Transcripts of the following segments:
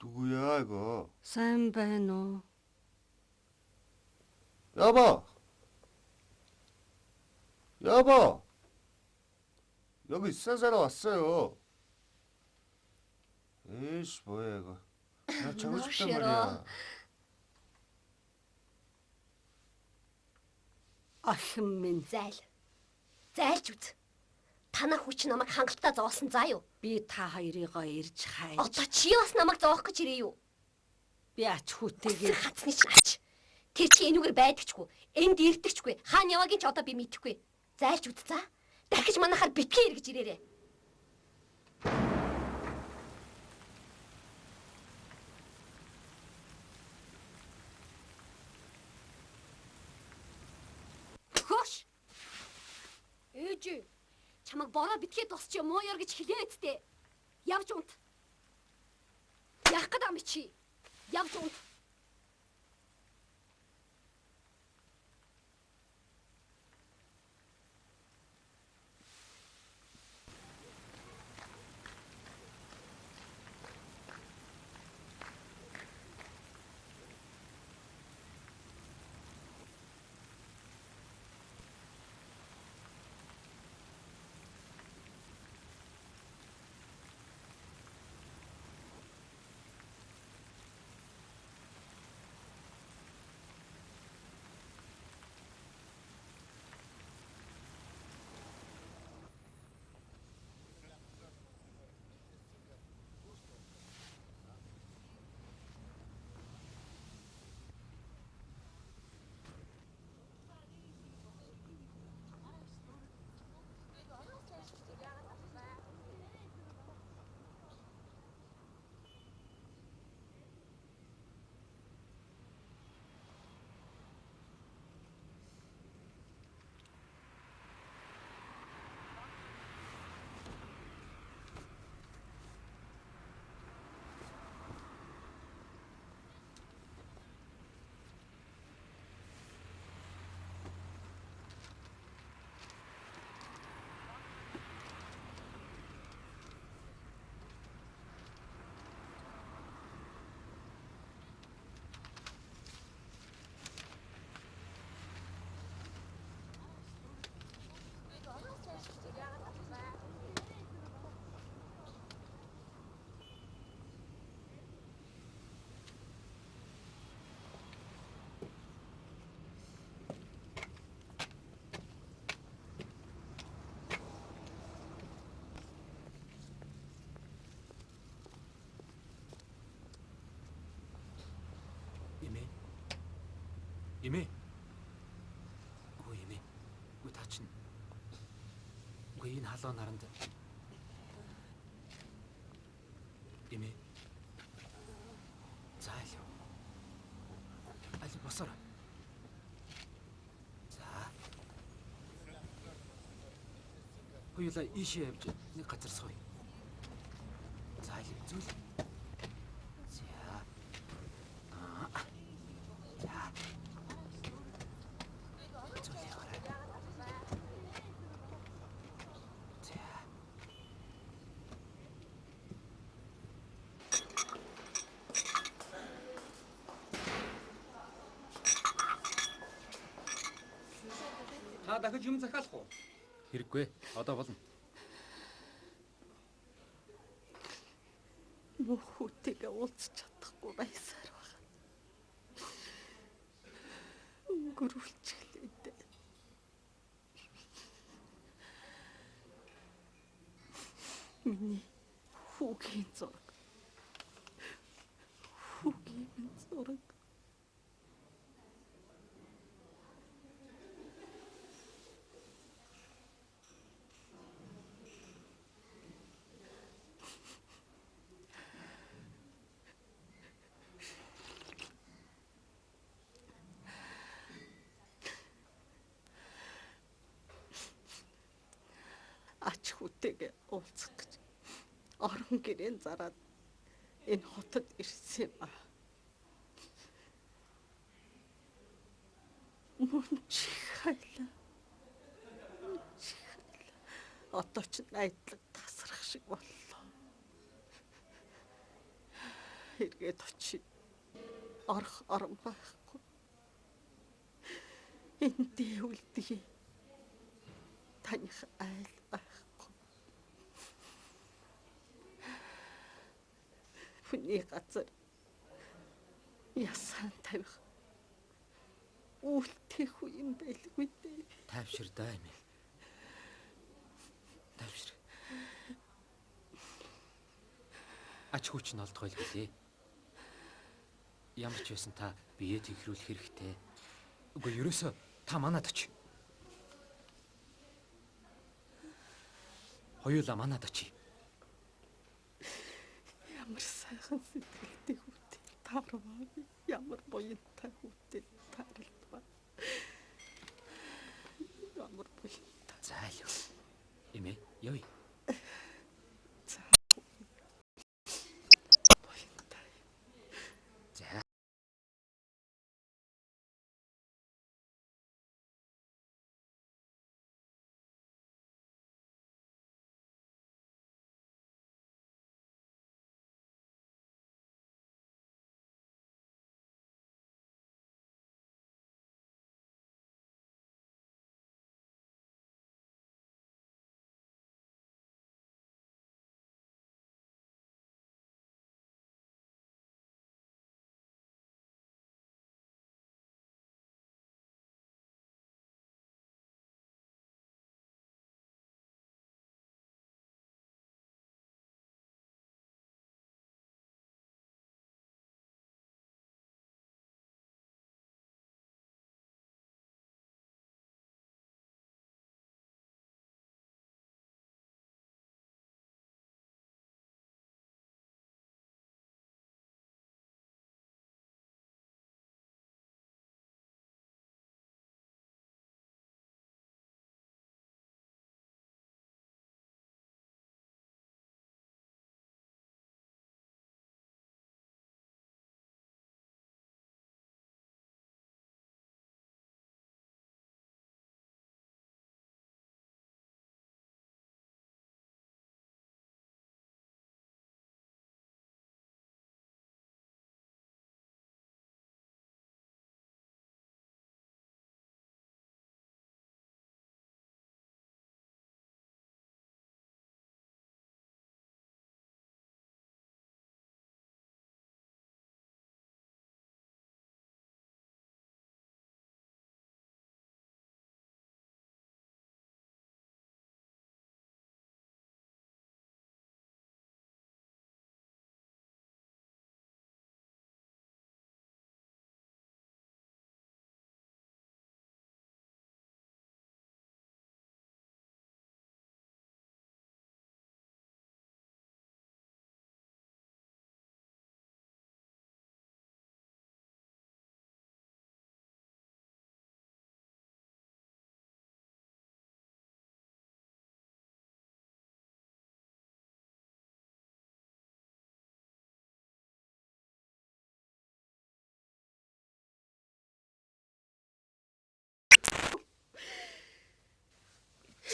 누구야 이거? сайн байна уу? 여보! 여보! 여기 새 사러 왔어요. 에이씨 뭐야 이거. 나 자고 싶단 싫어. 말이야. Охин минь Зайлж үз. Танаа хүч намайг хангалттай зоосон заа юу? би та хоёрыгоо ирж хайж. Одоо чи бас намайг зоох гэж ирээ юу? Би ач хүүтэйгээ Хацны чинь ач. Тэр чи энүүгээр байдагчгүй, энд ирдэгчгүй, хаана яваагийн ч одоо би мэдэхгүй. Зайлж үз за. Дахиж манайхаар битгий эргэж ирээрээ. Хөш. Ээж. Чамайг бороо битгий тусч юм уу яар гэж хэлээ үсттэй. Явж унт. Яах гээд ам чи? Явж унт. Имэ. Өө имэ. Үгүй та чинь. Үгүй энэ халуун наранд. Имэ. Зайл. Али босоор. За. Хоёулаа ийшээ явж нэг газар сууя. Зайл зүйл. Та дахиж юм захиалах уу? Хэрэггүй. Одоо болно. муу хүүтэйгээ уулзах чадахгүй байсаар байна. Өнгөрүүлчихлээ дээ. Миний хүүгийн зураг. Хүүгийн зураг. Ач хүүтэйгээ уулзах гэж орон гэрэн зараад энэ хотод ирсэн ба. Мөн чи хайлаа. Одоо ч найдлаг тасрах шиг боллоо. эргээд очив. Орох орон байхгүй. Эндээ үлдээ. Таних айл байхгүй. Хүний газар ясан тавих үлдэх юм байлгүй дээ. Тайвшир даа Эмил. Тайвшир. Ач хүч нь олдгойл гэлээ. Ямар ч байсан та бие тэнхрүүлэх хэрэгтэй. Үгүй ерөөсөө та манад очив. Хоёулаа манад очив. Ямар сайхан сэтгэлтэй хүүтэй таарваа. Ямар буянтай хүүтэй таарлаа. Ямар буянтай. За л. Эмээ, явъя. За. Буянтай. За.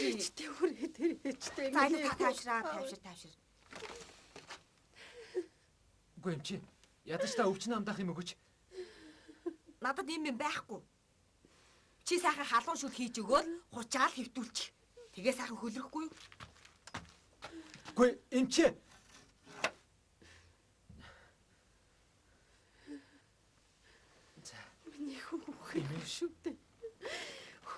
Ээжтэй хүрээ тэр ээжтэй. За энэ тавшир. Үгүй юм чи. Ядаж та өвчин амдаах юм өгөөч. Надад юм байхгүй. Чи сайхан халуун шүл хийж өгөөл хучаал хэвтүүлчих. Тэгээ сайхан хөлрөхгүй юу? Үгүй энэ чи. Миний хүүхэд шүү дээ.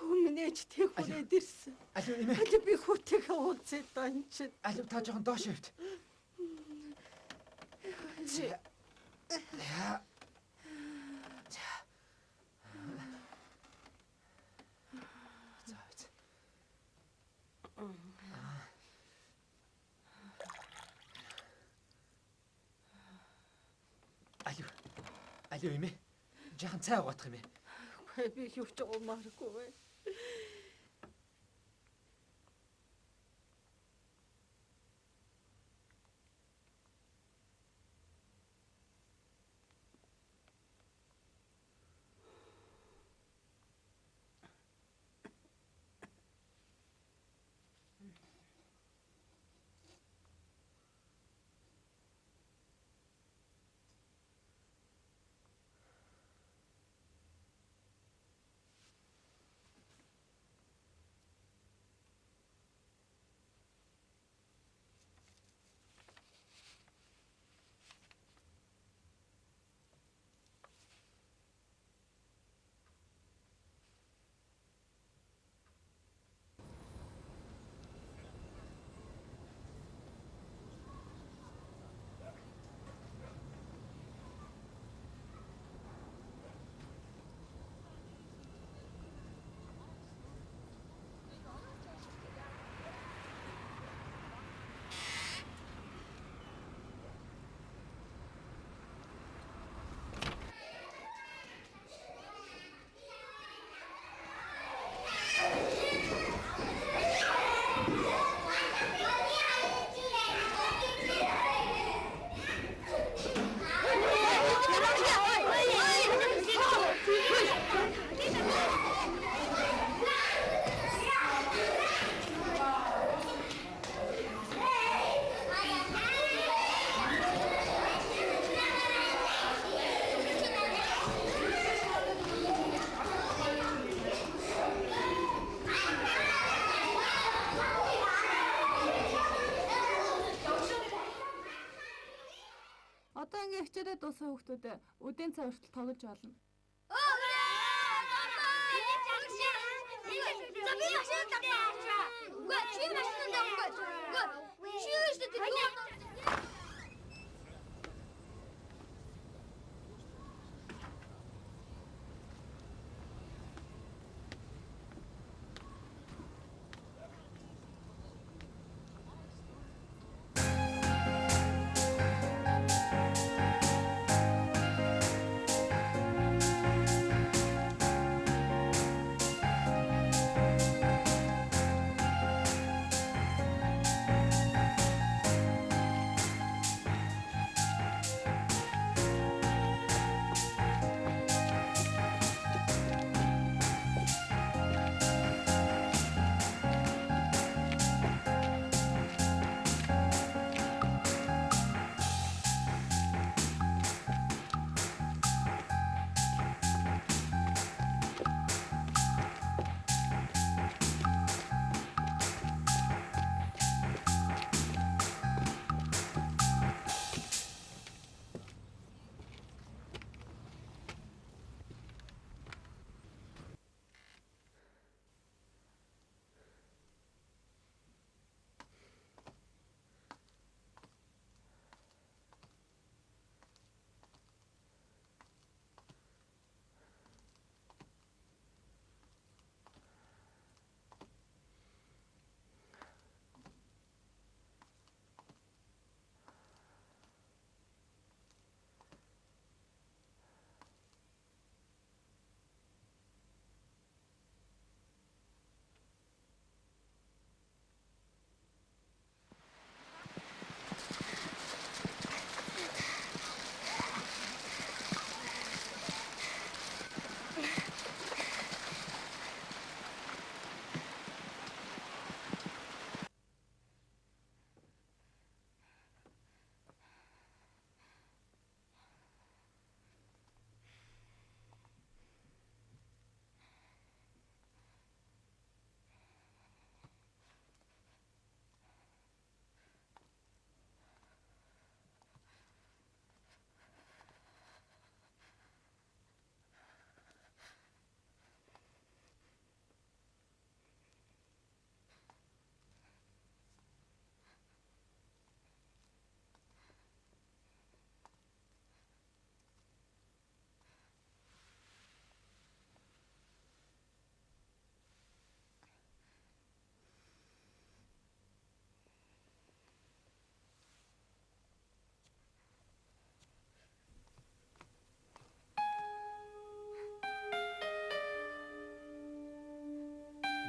Хүмнээжтэй хүрээд ирсэн. Алив эмээ. Алив би хүүтэйгээ уулзээ даа энэ чинь. Алив та жоохон доош явт. За. Алив эмээ. Жахан цай угаадах юм ээ. Би юу ч уумааргүй бай. Одоо ингээ хичээлээ дууссан хүүхдүүд өдийн цай хүртэл тоглож болно. За би машин тавьчихаа. Үгүй чи машин тавьхгүй. Үгүй чи юу шүү дээ.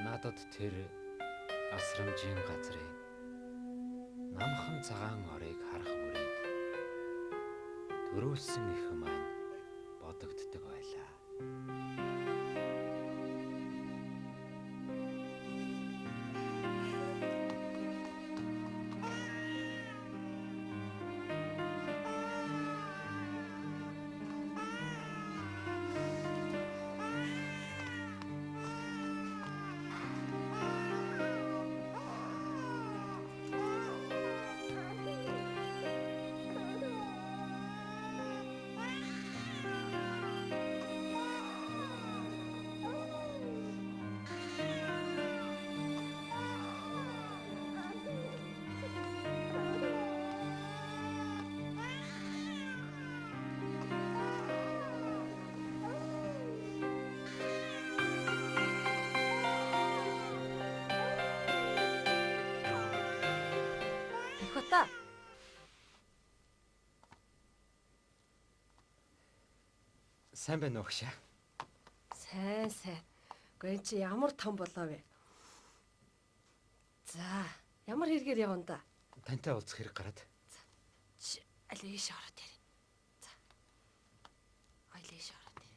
Надад тэр асрамжийн газрыг намхан цагаан орыг харах үрийг төрүүлсэн их маань бодогддог байлаа. Хөтө. Сайн байна уу гшаа? Сайн. Гэхдээ энэ чи ямар том болоо вэ? За, ямар хэрэгээр явна да? Тантай уулзах хэрэг гараад. Чи аль ийш ороод ире. За. Аль ийш ороод ире.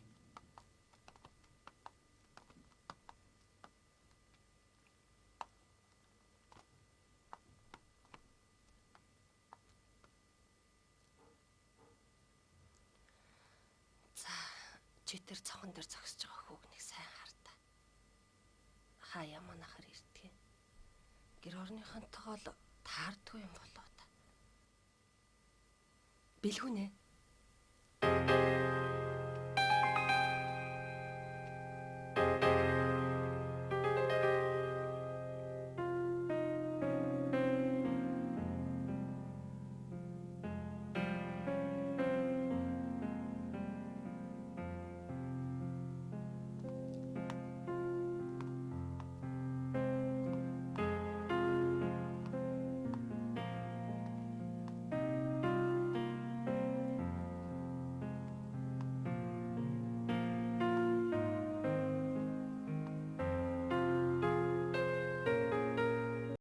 За, чи тэр цохон дээр зогсож байгаа хүүгнийг сайн хар та. Хаяа манахаар ирдэг. Гэр орныхонтойгоо л таардгүй юм болоо та. Би Бэлгүүнэ.